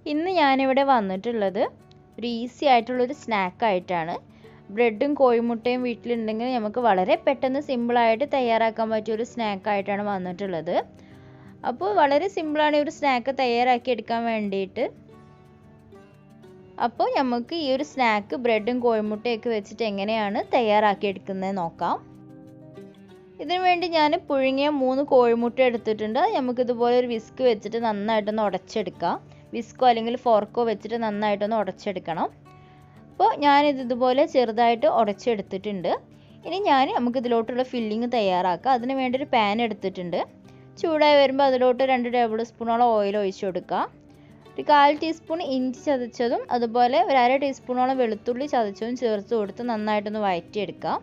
ഇന്ന് ഞാനിവിടെ വന്നിട്ടുള്ളത് ഒരു ഈസി ആയിട്ടുള്ളൊരു സ്നാക്കായിട്ടാണ്. ബ്രെഡും കോഴിമുട്ടയും വീട്ടിലുണ്ടെങ്കിൽ നമുക്ക് വളരെ പെട്ടെന്ന് സിമ്പിളായിട്ട് തയ്യാറാക്കാൻ പറ്റിയൊരു സ്നാക്കായിട്ടാണ് വന്നിട്ടുള്ളത്. അപ്പോൾ വളരെ സിമ്പിളാണ് ഈ ഒരു സ്നാക്ക് തയ്യാറാക്കി എടുക്കാൻ വേണ്ടിയിട്ട്. അപ്പോൾ നമുക്ക് ഈ ഒരു സ്നാക്ക് ബ്രെഡും കോഴിമുട്ടയൊക്കെ വെച്ചിട്ട് എങ്ങനെയാണ് തയ്യാറാക്കി എടുക്കുന്നത് നോക്കാം. ഇതിനു വേണ്ടി ഞാൻ പുഴുങ്ങിയ 3 കോഴിമുട്ട എടുത്തിട്ടുണ്ട്. നമുക്കിതുപോലെ ഒരു വിസ്ക് വെച്ചിട്ട് നന്നായിട്ടൊന്ന് ഉടച്ചെടുക്കാം. വിസ്കോ അല്ലെങ്കിൽ ഫോർക്കോ വെച്ചിട്ട് നന്നായിട്ടൊന്ന് ഉടച്ചെടുക്കണം. അപ്പോൾ ഞാനിത് ഇതുപോലെ ചെറുതായിട്ട് ഉടച്ചെടുത്തിട്ടുണ്ട്. ഇനി നമുക്ക് ഇതിലോട്ടുള്ള ഫില്ലിങ് തയ്യാറാക്കാം. അതിന് വേണ്ടി ഒരു പാൻ എടുത്തിട്ടുണ്ട്. ചൂടായി വരുമ്പോൾ അതിലോട്ട് 2 ടേബിൾ സ്പൂണോളം ഓയിൽ ഒഴിച്ചു കൊടുക്കുക. ഒരു 1/4 ടീസ്പൂൺ ഇഞ്ചി ചതച്ചതും അതുപോലെ ഒരു 1/2 ടീസ്പൂണോളം വെളുത്തുള്ളി ചതച്ചതും ചേർത്ത് കൊടുത്ത് നന്നായിട്ടൊന്ന് വഴറ്റിയെടുക്കാം.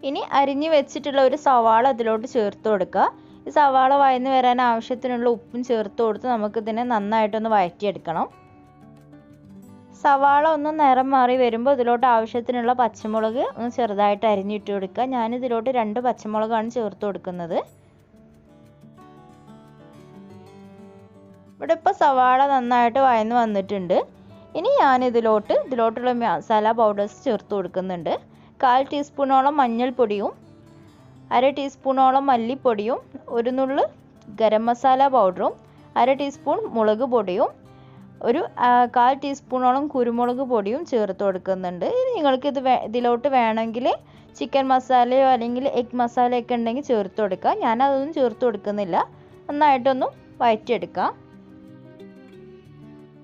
ഇനി അരിഞ്ഞു വെച്ചിട്ടുള്ള ഒരു സവാള അതിലോട്ട് ചേർത്ത് കൊടുക്കുക. ഈ സവാള വഴന്ന് വരാൻ ആവശ്യത്തിനുള്ള ഉപ്പും ചേർത്ത് കൊടുത്ത് നമുക്കിതിനെ നന്നായിട്ടൊന്ന് വഴറ്റിയെടുക്കണം. സവാള ഒന്ന് നിറം മാറി വരുമ്പോൾ ഇതിലോട്ട് ആവശ്യത്തിനുള്ള പച്ചമുളക് ഒന്ന് ചെറുതായിട്ട് അരിഞ്ഞിട്ട് കൊടുക്കുക. ഞാനിതിലോട്ട് 2 പച്ചമുളകാണ് ചേർത്ത് കൊടുക്കുന്നത്. ഇവിടെ ഇപ്പോൾ സവാള നന്നായിട്ട് വഴന്ന് വന്നിട്ടുണ്ട്. ഇനി ഇതിലോട്ടുള്ള മസാല പൗഡേഴ്സ് ചേർത്ത് കൊടുക്കുന്നുണ്ട്. 1/4 ടീസ്പൂണോളം മഞ്ഞൾപ്പൊടിയും 1/2 ടീസ്പൂണോളം മല്ലിപ്പൊടിയും 1 നുള്ള് ഗരം മസാല പൗഡറും 1/2 ടീസ്പൂൺ മുളക് പൊടിയും 1/4 ടീസ്പൂണോളം കുരുമുളക് പൊടിയും ചേർത്ത് കൊടുക്കുന്നുണ്ട്. നിങ്ങൾക്ക് ഇതിലോട്ട് വേണമെങ്കിൽ ചിക്കൻ മസാലയോ അല്ലെങ്കിൽ എഗ് മസാലയൊക്കെ ഉണ്ടെങ്കിൽ ചേർത്ത് കൊടുക്കുക. ഞാനതൊന്നും ചേർത്ത് കൊടുക്കുന്നില്ല. നന്നായിട്ടൊന്ന് വഴറ്റിയെടുക്കാം.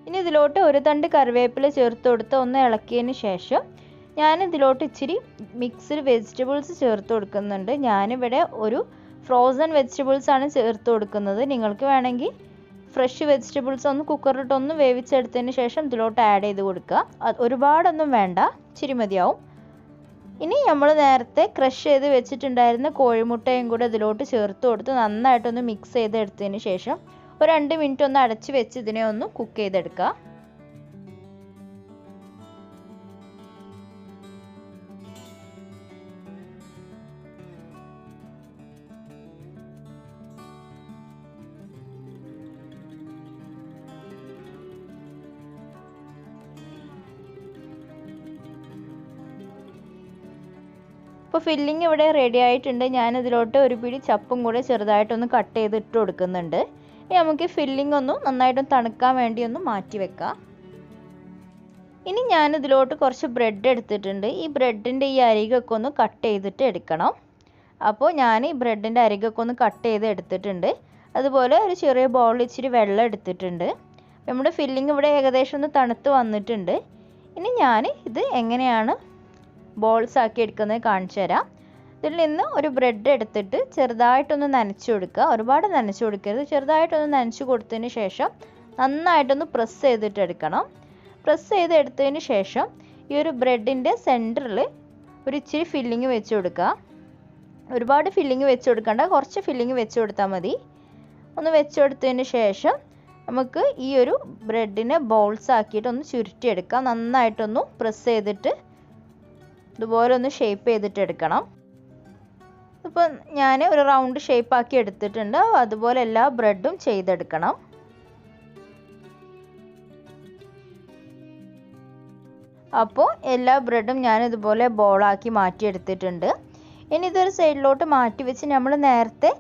ഇനി ഇതിലോട്ട് ഒരു തണ്ട് കറിവേപ്പില ചേർത്ത് കൊടുത്ത് ഒന്ന് ഇളക്കിയതിന് ശേഷം ഞാനിതിലോട്ട് ഇച്ചിരി മിക്സ്ഡ് വെജിറ്റബിൾസ് ചേർത്ത് കൊടുക്കുന്നുണ്ട്. ഞാനിവിടെ ഒരു ഫ്രോസൺ വെജിറ്റബിൾസ് ആണ് ചേർത്ത് കൊടുക്കുന്നത്. നിങ്ങൾക്ക് വേണമെങ്കിൽ ഫ്രഷ് വെജിറ്റബിൾസ് ഒന്ന് കുക്കറിലിട്ടൊന്ന് വേവിച്ചെടുത്തതിന് ശേഷം ഇതിലോട്ട് ആഡ് ചെയ്ത് കൊടുക്കുക. ഒരുപാടൊന്നും വേണ്ട, ഇച്ചിരി മതിയാവും. ഇനി നമ്മൾ നേരത്തെ ക്രഷ് ചെയ്ത് വെച്ചിട്ടുണ്ടായിരുന്ന കോഴിമുട്ടയും കൂടെ ഇതിലോട്ട് ചേർത്ത് കൊടുത്ത് നന്നായിട്ടൊന്ന് മിക്സ് ചെയ്തെടുത്തതിന് ശേഷം ഒരു 2 മിനിറ്റ് ഒന്ന് അടച്ച് വെച്ച് ഇതിനെ ഒന്ന് കുക്ക് ചെയ്തെടുക്കുക. ഇപ്പോൾ ഫില്ലിങ് ഇവിടെ റെഡി ആയിട്ടുണ്ട്. ഞാനിതിലോട്ട് ഒരു പിടി ചപ്പും കൂടെ ചെറുതായിട്ടൊന്ന് കട്ട് ചെയ്തിട്ട് കൊടുക്കുന്നുണ്ട്. ഇനി നമുക്ക് ഫില്ലിംഗ് ഒന്ന് നന്നായിട്ടൊന്ന് തണുക്കാൻ വേണ്ടി ഒന്ന് മാറ്റി വെക്കാം. ഇനി ഞാനിതിലോട്ട് കുറച്ച് ബ്രെഡ് എടുത്തിട്ടുണ്ട്. ഈ ബ്രെഡിൻ്റെ ഈ അരികൊക്കെ ഒന്ന് കട്ട് ചെയ്തിട്ട് എടുക്കണം. അപ്പോൾ ഞാൻ ഈ ബ്രെഡിൻ്റെ അരികൊക്കെ ഒന്ന് കട്ട് ചെയ്ത് എടുത്തിട്ടുണ്ട്. അതുപോലെ ഒരു ചെറിയ ബൗളിൽ ഇച്ചിരി വെള്ളം എടുത്തിട്ടുണ്ട്. നമ്മുടെ ഫില്ലിംഗ് ഇവിടെ ഏകദേശം ഒന്ന് തണുത്ത് വന്നിട്ടുണ്ട്. ഇനി ഇത് എങ്ങനെയാണ് ബോൾസ് ആക്കി എടുക്കുന്നത് കാണിച്ചു തരാം. ഇതിൽ നിന്ന് ഒരു ബ്രെഡ് എടുത്തിട്ട് ചെറുതായിട്ടൊന്ന് നനച്ച് കൊടുക്കുക. ഒരുപാട് നനച്ച് കൊടുക്കരുത്, ചെറുതായിട്ടൊന്ന് നനച്ച് കൊടുത്തതിന് ശേഷം നന്നായിട്ടൊന്ന് പ്രസ് ചെയ്തിട്ട് എടുക്കണം. പ്രസ് ചെയ്ത് എടുത്തതിന് ശേഷം ഈ ഒരു ബ്രെഡിൻ്റെ സെൻറ്ററിൽ ഒരു ഇച്ചിരി ഫില്ലിങ് വെച്ച് കൊടുക്കുക. ഒരുപാട് ഫില്ലിങ് വെച്ച് കൊടുക്കണ്ട, കുറച്ച് ഫില്ലിങ് വെച്ച് കൊടുത്താൽ മതി. ഒന്ന് വെച്ച് കൊടുത്തതിന് ശേഷം നമുക്ക് ഈ ഒരു ബ്രെഡിനെ ബോൾസ് ആക്കിയിട്ട് ഒന്ന് ചുരുട്ടിയെടുക്കാം. നന്നായിട്ടൊന്ന് പ്രസ് ചെയ്തിട്ട് ഇതുപോലെ ഒന്ന് ഷേപ്പ് ചെയ്തിട്ട് എടുക്കണം. ഇപ്പോൾ ഞാൻ ഒരു റൗണ്ട് ഷേപ്പ് ആക്കി എടുത്തിട്ടുണ്ട്. അതുപോലെ എല്ലാ ബ്രെഡും ചെയ്തെടുക്കണം. അപ്പോൾ എല്ലാ ബ്രെഡും ഞാൻ ഇതുപോലെ ബോളാക്കി മാറ്റിയെടുത്തിട്ടുണ്ട്. ഇനി ഇതൊരു സൈഡിലോട്ട് മാറ്റി വെച്ച് നമ്മൾ നേരത്തെ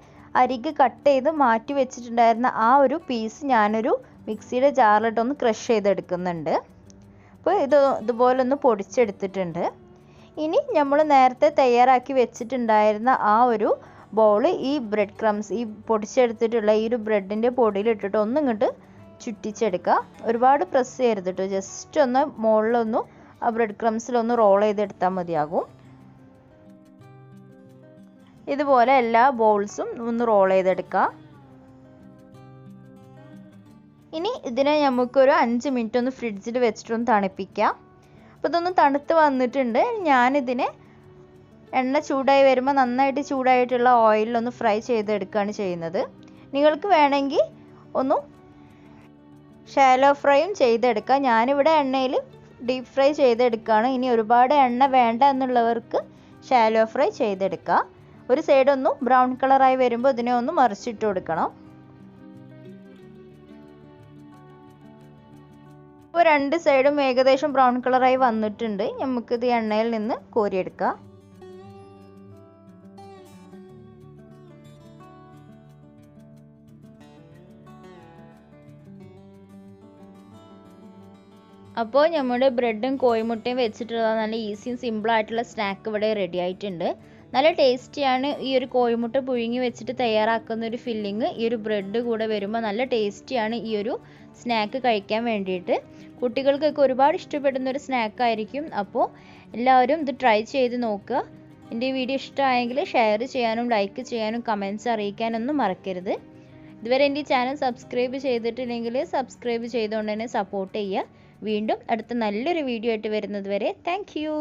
അരിക് കട്ട് ചെയ്ത് മാറ്റി വെച്ചിട്ടുണ്ടായിരുന്ന ആ ഒരു പീസ് ഞാനൊരു മിക്സിയുടെ ജാറിലിട്ടൊന്ന് ക്രഷ് ചെയ്തെടുക്കുന്നുണ്ട്. അപ്പോൾ ഇതുപോലെ ഒന്ന് പൊടിച്ചെടുത്തിട്ടുണ്ട്. ഇനി നമ്മൾ നേരത്തെ തയ്യാറാക്കി വെച്ചിട്ടുണ്ടായിരുന്ന ആ ഒരു ബോൾ ഈ ബ്രെഡ് ക്രംസ്, ഈ പൊടിച്ചെടുത്തിട്ടുള്ള ഈ ഒരു ബ്രെഡിൻ്റെ പൊടിയിലിട്ടിട്ട് ഇങ്ങോട്ട് ചുറ്റിച്ചെടുക്കുക. ഒരുപാട് പ്രസ് ചെയ്യരുത് കേട്ടോ, ജസ്റ്റ് ഒന്ന് മുകളിലൊന്ന് ആ ബ്രെഡ് ക്രംസിലൊന്ന് റോൾ ചെയ്തെടുത്താൽ മതിയാകും. ഇതുപോലെ എല്ലാ ബോൾസും ഒന്ന് റോൾ ചെയ്തെടുക്കുക. ഇനി ഇതിനെ നമുക്കൊരു 5 മിനിറ്റ് ഒന്ന് ഫ്രിഡ്ജിൽ വെച്ചിട്ടൊന്ന് തണുപ്പിക്കാം. അപ്പോൾ ഇതൊന്ന് തണുത്ത് വന്നിട്ടുണ്ട്. ഞാനിതിനെ എണ്ണ ചൂടായി വരുമ്പോൾ നന്നായിട്ട് ചൂടായിട്ടുള്ള ഓയിലൊന്ന് ഫ്രൈ ചെയ്തെടുക്കുകയാണ് ചെയ്യുന്നത്. നിങ്ങൾക്ക് വേണമെങ്കിൽ ഒന്ന് ഷാലോ ഫ്രൈയും ചെയ്തെടുക്കാം. ഞാനിവിടെ എണ്ണയിൽ ഡീപ്പ് ഫ്രൈ ചെയ്തെടുക്കുകയാണ്. ഇനി ഒരുപാട് എണ്ണ വേണ്ട എന്നുള്ളവർക്ക് ഷാലോ ഫ്രൈ ചെയ്തെടുക്കാം. ഒരു സൈഡ് ഒന്ന് ബ്രൗൺ കളറായി വരുമ്പോൾ ഇതിനെ ഒന്ന് മറിച്ചിട്ട് കൊടുക്കണം. ഇപ്പോൾ 2 സൈഡും ഏകദേശം ബ്രൗൺ കളറായി വന്നിട്ടുണ്ട്. നമുക്കിത് എണ്ണയിൽ നിന്ന് കോരിയെടുക്കാം. അപ്പോൾ നമ്മുടെ ബ്രെഡും കോഴിമുട്ടയും വെച്ചിട്ടുള്ള നല്ല ഈസിയും സിമ്പിളായിട്ടുള്ള സ്നാക്ക് ഇവിടെ റെഡി ആയിട്ടുണ്ട്. നല്ല ടേസ്റ്റിയാണ്. ഈ ഒരു കോഴിമുട്ട പുഴുങ്ങി വെച്ചിട്ട് തയ്യാറാക്കുന്ന ഒരു ഫില്ലിങ് ഈ ഒരു ബ്രെഡ് കൂടെ വരുമ്പോൾ നല്ല ടേസ്റ്റിയാണ് ഈ ഒരു സ്നാക്ക് കഴിക്കാൻ വേണ്ടിയിട്ട്. കുട്ടികൾക്കൊക്കെ ഒരുപാട് ഇഷ്ടപ്പെടുന്ന ഒരു സ്നാക്കായിരിക്കും. അപ്പോൾ എല്ലാവരും ഇത് ട്രൈ ചെയ്ത് നോക്കുക. എൻ്റെ വീഡിയോ ഇഷ്ടമായെങ്കിൽ ഷെയർ ചെയ്യാനും ലൈക്ക് ചെയ്യാനും കമൻറ്റ്സ് അറിയിക്കാനൊന്നും മറക്കരുത്. ഇതുവരെ എൻ്റെ ചാനൽ സബ്സ്ക്രൈബ് ചെയ്തിട്ടില്ലെങ്കിൽ സബ്സ്ക്രൈബ് ചെയ്തുകൊണ്ട് തന്നെ സപ്പോർട്ട് ചെയ്യുക. വീണ്ടും അടുത്ത നല്ലൊരു വീഡിയോ ആയിട്ട് വരുന്നത് വരെ താങ്ക് യു.